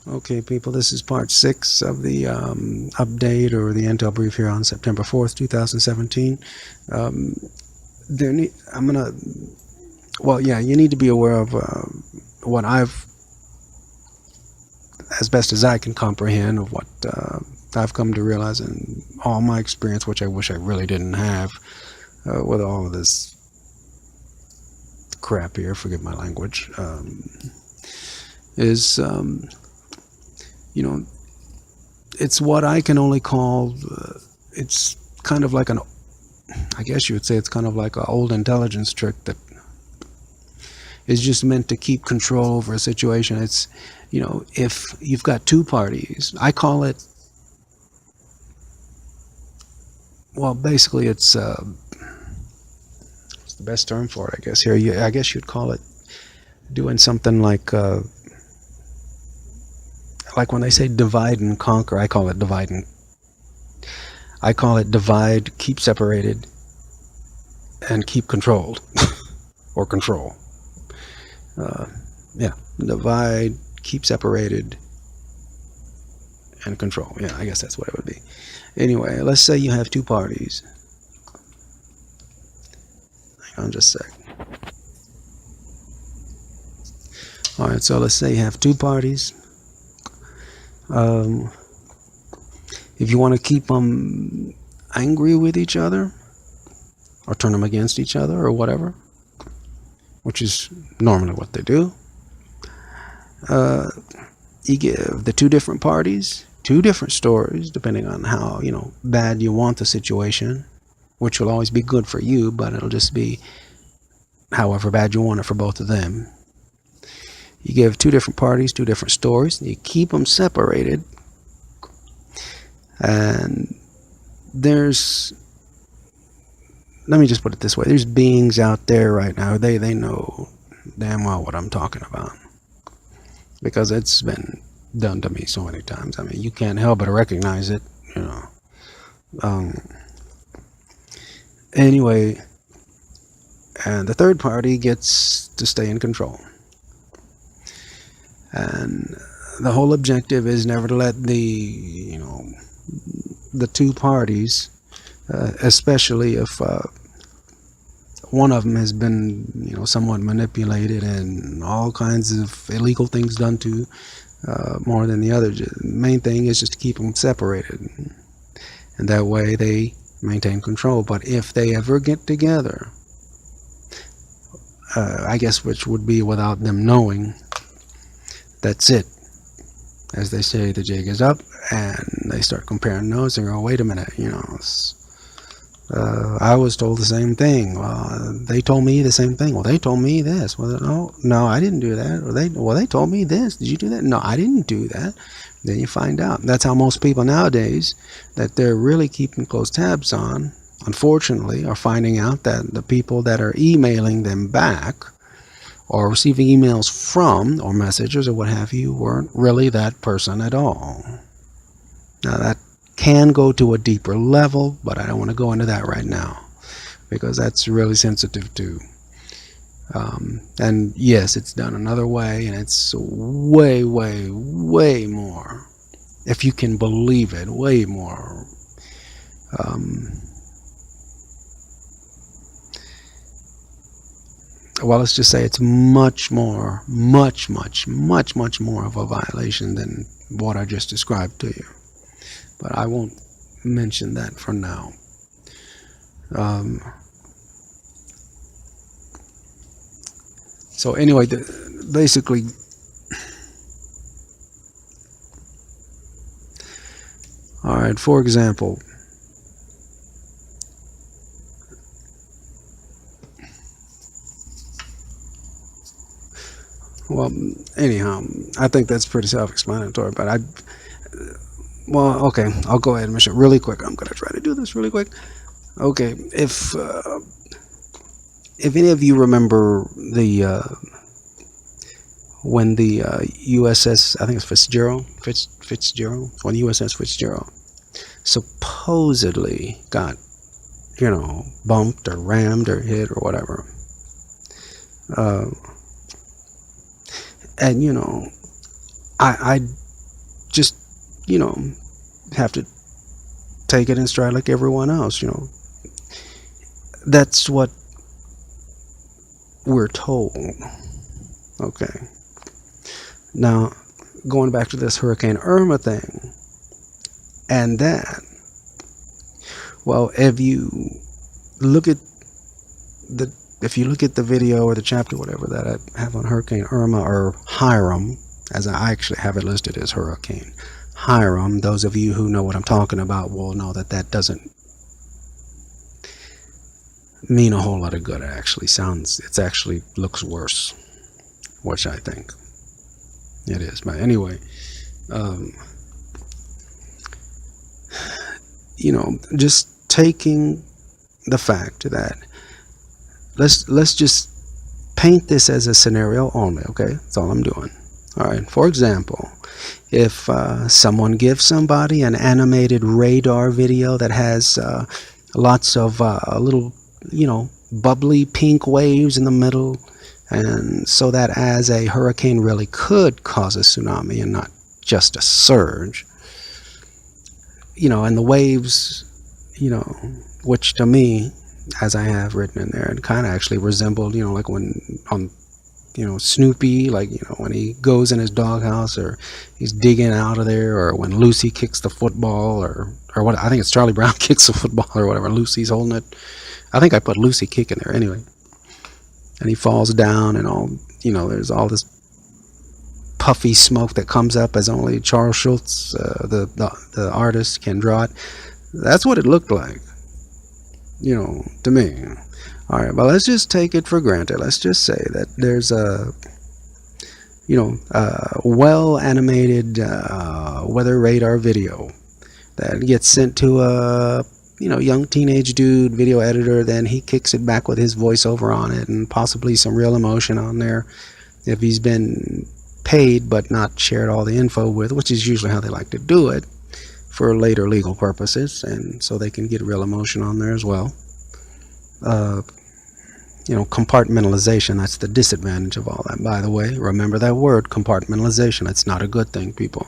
Okay, people, this is part 6 of the update or the intel brief here on September 4th, 2017. I'm gonna, well, yeah, you need to be aware of what I've, as best as I can comprehend, of what I've come to realize in all my experience, which I wish I really didn't have, with all of this crap here, forgive my language, is, you know, it's what I can only call, it's kind of like I guess you would say it's kind of like an old intelligence trick that is just meant to keep control over a situation. It's, if you've got two parties, I call it, well, basically it's the best term for it, I guess. Here, I guess you'd call it doing something like when they say divide and conquer, I call it divide, keep separated, and keep controlled, or control. Yeah, divide, keep separated, and control. Yeah, I guess that's what it would be. Anyway, let's say you have two parties. Hang on just a sec. Alright, so let's say you have two parties. If you want to keep them angry with each other, or turn them against each other, or whatever, which is normally what they do, you give the two different parties two different stories, depending on how bad you want the situation, which will always be good for you, but it'll just be however bad you want it for both of them. You give two different parties two different stories, you keep them separated, and let me just put it this way, there's beings out there right now, they know damn well what I'm talking about, because it's been done to me so many times. I mean, you can't help but recognize it, anyway, and the third party gets to stay in control, and the whole objective is never to let the two parties, especially if one of them has been somewhat manipulated and all kinds of illegal things done to, more than the other. The main thing is just to keep them separated, and that way they maintain control. But if they ever get together, I guess, which would be without them knowing, that's it. As they say, the jig is up, and they start comparing notes and go, wait a minute, I was told the same thing. Well, they told me the same thing. Well, they told me this. Well, no, I didn't do that. Or they told me this. Did you do that? No, I didn't do that. Then you find out. That's how most people nowadays, that they're really keeping close tabs on, unfortunately, are finding out that the people that are emailing them back or receiving emails from, or messages or what have you, weren't really that person at all. Now that can go to a deeper level, but I don't want to go into that right now, because that's really sensitive too. And yes, it's done another way, and it's way, way, way more, if you can believe it, way more well, let's just say it's much more, much more of a violation than what I just described to you. But I won't mention that for now. So anyway, basically, all right, for example, well, anyhow, I think that's pretty self-explanatory, but well, okay, I'll go ahead and mention it really quick. I'm going to try to do this really quick. Okay, if any of you remember when the USS, I think it's Fitzgerald, when USS Fitzgerald supposedly got, bumped or rammed or hit or whatever, and I just, you know, have to take it in stride like everyone else, you know. That's what we're told. Okay. Now, going back to this Hurricane Irma thing, and that, well, if you look at the video or the chapter, whatever, that I have on Hurricane Irma, or Hiram, as I actually have it listed as Hurricane Hiram, those of you who know what I'm talking about will know that that doesn't mean a whole lot of good. It actually looks worse, which I think it is. But anyway, you know, just taking the fact that let's just paint this as a scenario only, okay? That's all I'm doing. All right, for example, if someone gives somebody an animated radar video that has lots of little, you know, bubbly pink waves in the middle, and so that as a hurricane really could cause a tsunami and not just a surge, you know, and the waves, you know, which to me, as I have written in there, it kind of actually resembled, you know, like when on, you know, Snoopy, like, you know, when he goes in his doghouse, or he's digging out of there, or when Lucy kicks the football, or what, I think it's Charlie Brown kicks the football or whatever, Lucy's holding it. I think I put Lucy kick in there anyway. And he falls down, and all, you know, there's all this puffy smoke that comes up as only Charles Schultz, the artist, can draw it. That's what it looked like, you know, to me. All right, but let's just take it for granted. Let's just say that there's a, you know, well animated weather radar video that gets sent to a, you know, young teenage dude video editor. Then he kicks it back with his voiceover on it, and possibly some real emotion on there if he's been paid but not shared all the info with, which is usually how they like to do it for later legal purposes, and so they can get real emotion on there as well. You know, compartmentalization, that's the disadvantage of all that, by the way. Remember that word, compartmentalization. It's not a good thing, people.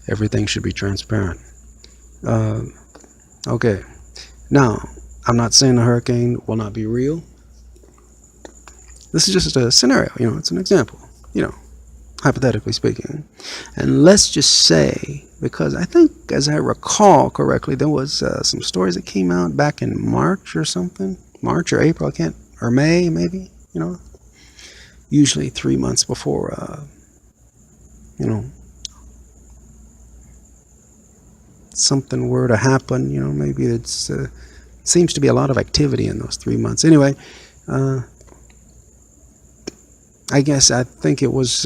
Everything should be transparent. Okay, now, I'm not saying the hurricane will not be real. This is just a scenario, you know, it's an example, you know, hypothetically speaking. And let's just say, because I think, as I recall correctly, there was some stories that came out back in March or something, March or April, I can't, or May maybe, you know, usually 3 months before, you know, something were to happen, you know, maybe it's, seems to be a lot of activity in those 3 months. Anyway, I guess, I think it was,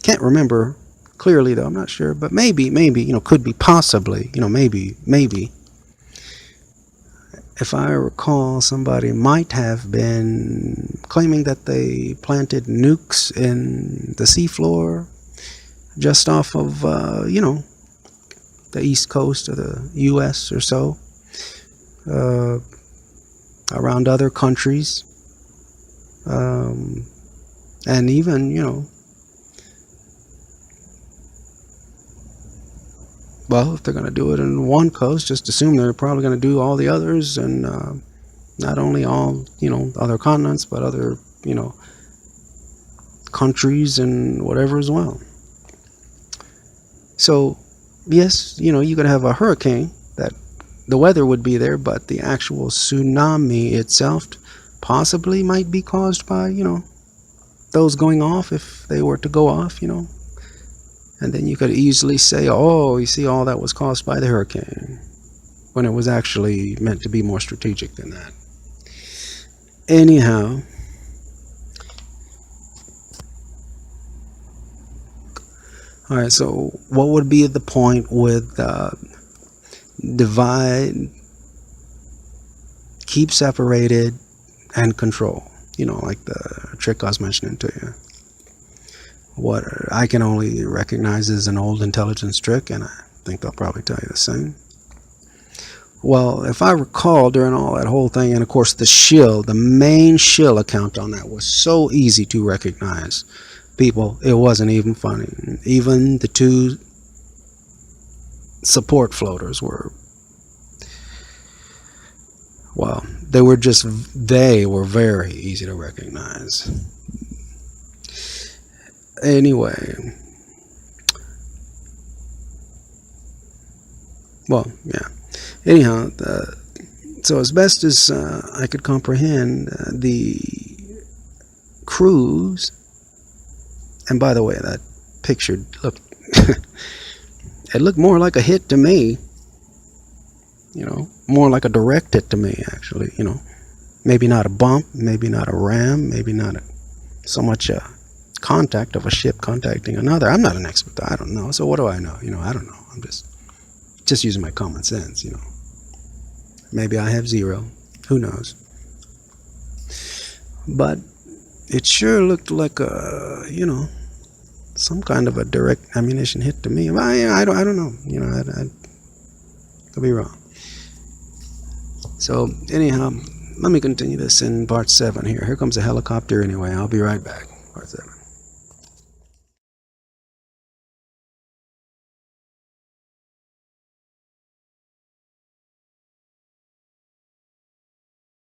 can't remember clearly though, I'm not sure, but maybe, you know, could be possibly, you know, maybe, if I recall, somebody might have been claiming that they planted nukes in the seafloor just off of, you know, the east coast of the US or so, around other countries, and even, you know, well, if they're going to do it in one coast, just assume they're probably going to do all the others, and not only all, you know, other continents, but other, you know, countries and whatever as well. So, yes, you know, you could have a hurricane that the weather would be there, but the actual tsunami itself possibly might be caused by, you know, those going off, if they were to go off, you know. And then you could easily say, oh, you see, all that was caused by the hurricane, when it was actually meant to be more strategic than that. Anyhow, all right, so what would be the point with divide, keep separated, and control? You know, like the trick I was mentioning to you. What I can only recognize as an old intelligence trick, and I think they'll probably tell you the same. Well, if I recall, during all that whole thing, and of course the main shill account on that was so easy to recognize. People, it wasn't even funny. Even the two support floaters were, well, they were very easy to recognize. Anyway, well, yeah. Anyhow, so as best as I could comprehend, the cruise, and by the way, that picture looked, it looked more like a hit to me, you know, more like a direct hit to me, actually, you know, maybe not a bump, maybe not a ram, maybe not so much a contact of a ship contacting another. I'm not an expert, I don't know, so what do I know? You know, I don't know, I'm just using my common sense, you know. Maybe I have zero, who knows? But it sure looked like a, you know, some kind of a direct ammunition hit to me. I don't know, you know, I could be wrong. So anyhow, let me continue this in part 7 here. Here comes a helicopter anyway. I'll be right back. Part 7.